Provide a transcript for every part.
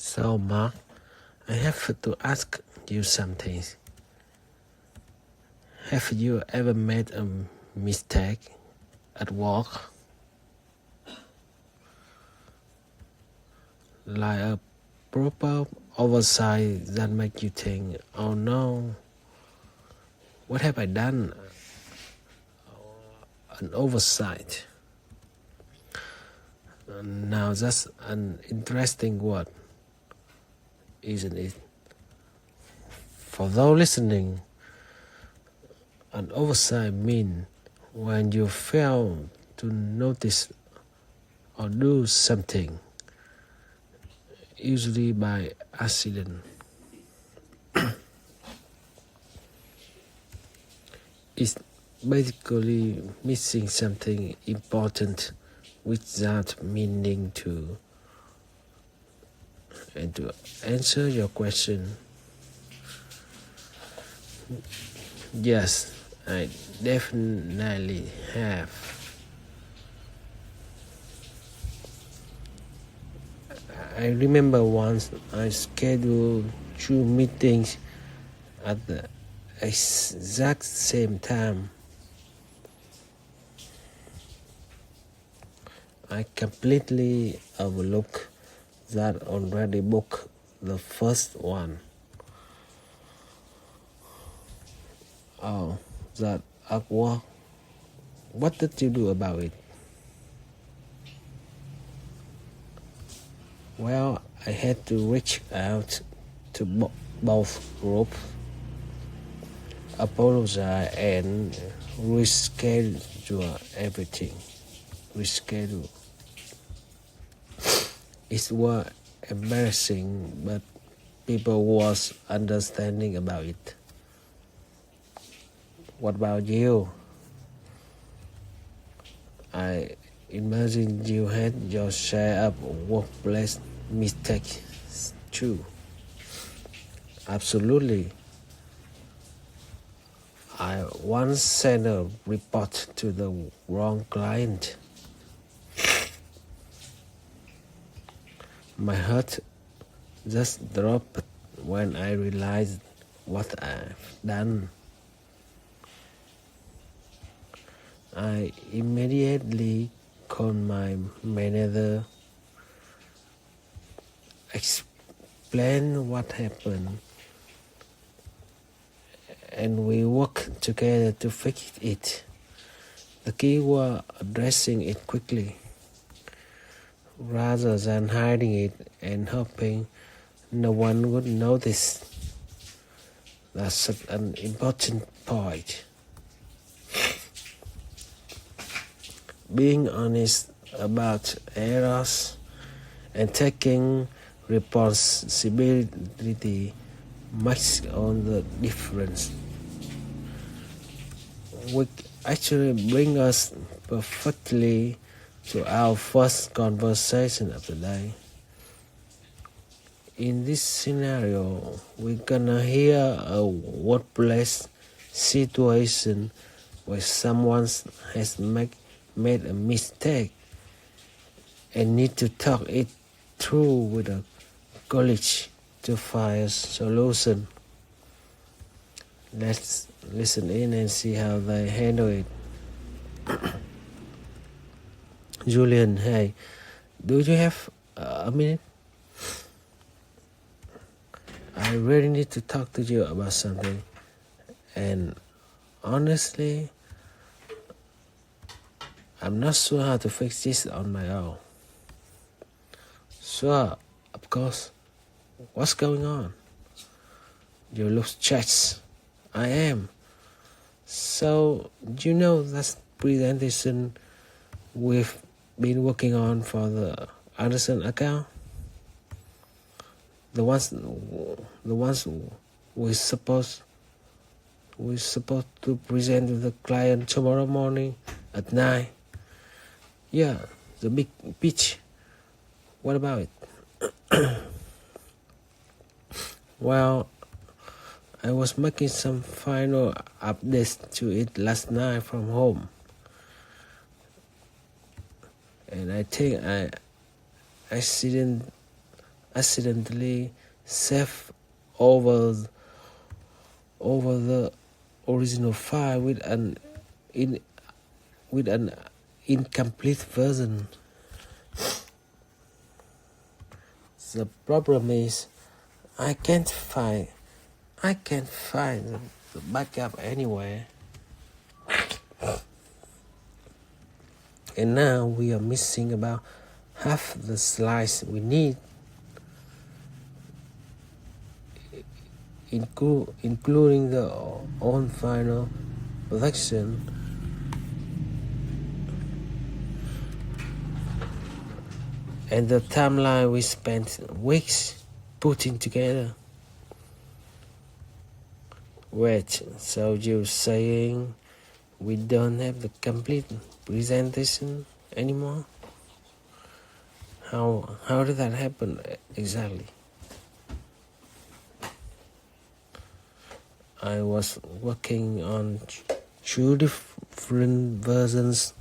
So, Mark, I have to ask you something. Have you ever made a mistake at work? Like a proper oversight that make you think, oh no, what have I done? An oversight. Now that's an interesting word, isn't it? For those listening, an oversight means when you fail to notice or do something, usually by accident. It's basically missing something important without meaning to. And to answer your question, yes, I definitely have. I remember once I scheduled 2 meetings at the exact same time. I completely overlooked that already booked the first one. Oh, that awkward. What did you do about it? Well, I had to reach out to both groups, apologize, and reschedule everything. Reschedule. It was embarrassing, but people was understanding about it. What about you? I imagine you had your share of workplace mistakes too. Absolutely. I once sent a report to the wrong client. My heart just dropped when I realized what I've done. I immediately called my manager, explained what happened, and we worked together to fix it. The key was addressing it quickly, rather than hiding it and hoping no one would notice. That's such an important point. Being honest about errors and taking responsibility makes all the difference. Which actually brings us perfectly to our first conversation of the day. In this scenario, we're gonna hear a workplace situation where someone has made a mistake and need to talk it through with a colleague to find a solution. Let's listen in and see how they handle it. Julian, hey, do you have a minute? I really need to talk to you about something, and honestly, I'm not sure how to fix this on my own. Sure, of course. What's going on? You look stressed. I am. So, you know that presentation we've been working on for the Anderson account? The ones we're supposed to present to the client tomorrow morning at 9. Yeah, the big pitch. What about it? Well, I was making some final updates to it last night from home. And I think I accidentally accidentally save over the original file with an incomplete version. The problem is I can't find the backup anywhere. And now we are missing about half the slides we need, including the own final production. And the timeline we spent weeks putting together. Wait, so you're saying we don't have the complete presentation anymore? How did that happen exactly? I was working on 2 different versions,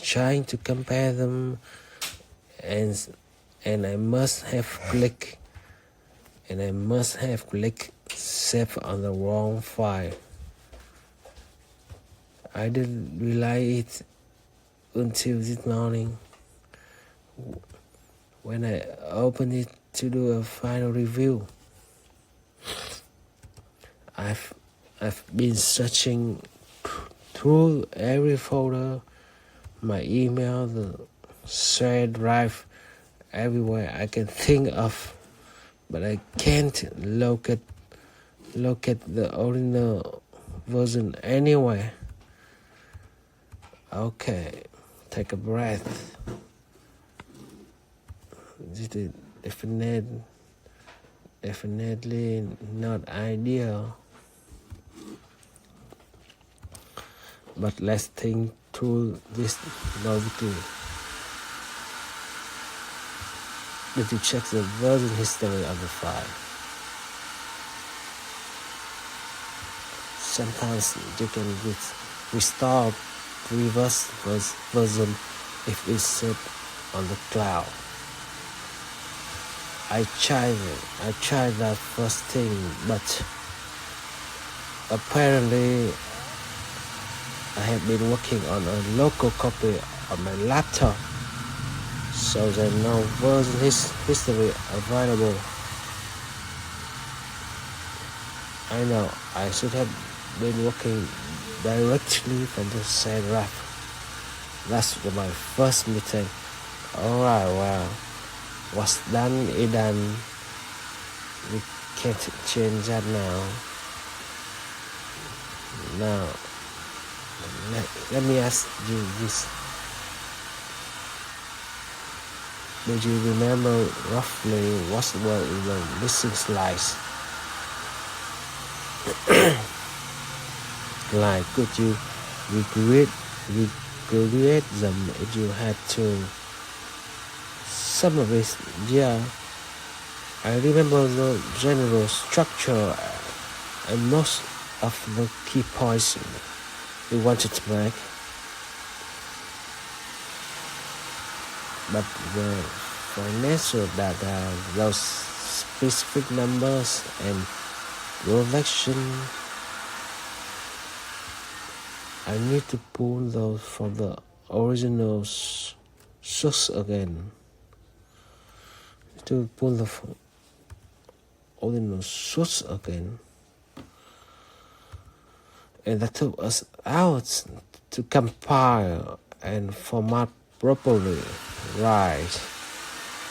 trying to compare them, and I must have clicked save on the wrong file. I didn't realize it until this morning when I opened it to do a final review. I've been searching through every folder, my email, the shared drive, everywhere I can think of, but I can't locate the original version anywhere. Okay, take a breath. This is definitely not ideal. But let's think through this logically. Did you check the version history of the file? Sometimes you can restore previous version if it's set on the cloud. I tried that first thing, but apparently I have been working on a local copy on my laptop, so there's no version history available. I know I should have been working directly from the same drive. That's my first mistake. Alright, well, what's done is done. We can't change that now. Now, let me ask you this. Do you remember roughly what were the missing slides? Like, could you recreate them if you had to? Some of it, yeah. I remember the general structure and most of the key points we wanted to make. But the financial data, those specific numbers and transaction, I need to pull those from the original source again. To pull the original source again. And that took us hours to compile and format properly, right?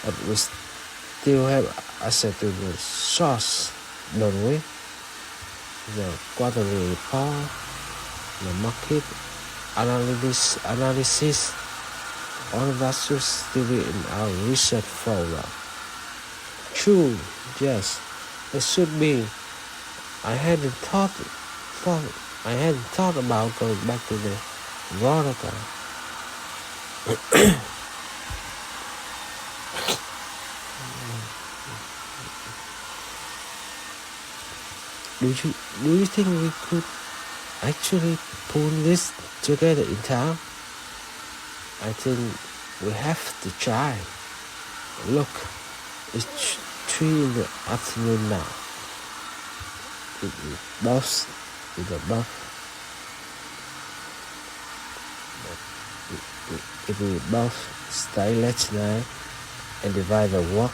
But we still have access to the source, don't we? The quarterly report, the market analysis, all of that should still be in our research folder. True, yes, it should be. I hadn't thought about going back to the raw data. Do you think we could actually pull this together in time? I think we have to try. Look, It's 3 in the afternoon now. It both if we both stay late tonight and divide the work,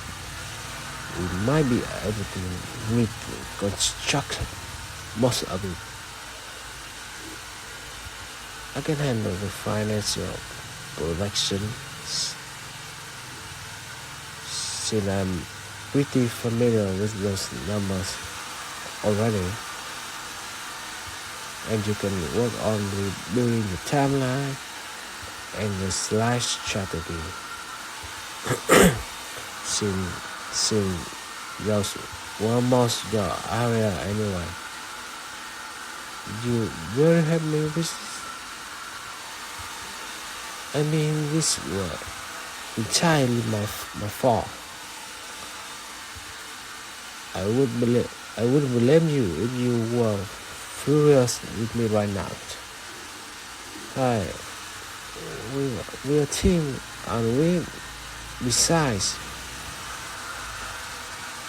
we might be able to reconstruct most of it. I can handle the financial projections since I'm pretty familiar with those numbers already, and you can work on rebuilding the timeline and the slide strategy since those were most your area anyway. You really help me with this? I mean, this was entirely my fault. I wouldn't blame you if you were furious with me right now. Hi, we're a team, and besides,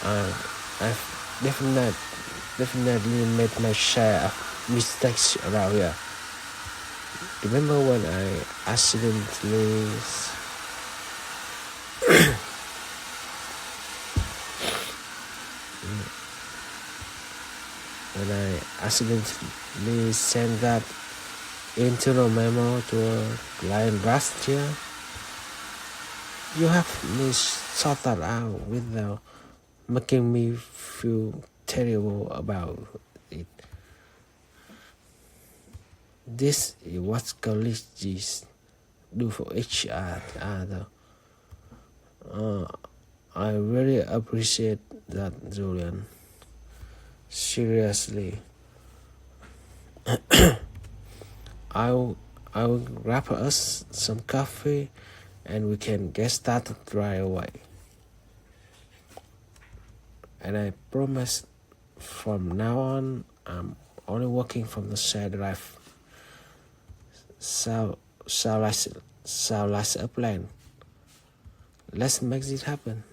I've definitely made my share of mistakes around here. Remember when I accidentally sent that internal memo to a client last year? You have me sort that out without making me feel terrible about it. This is what colleagues do for each other. I really appreciate that, Julian. Seriously. I'll grab us some coffee and we can get started right away. And I promise from now on I'm only working from the shared drive. So let's a plan. Let's make it happen.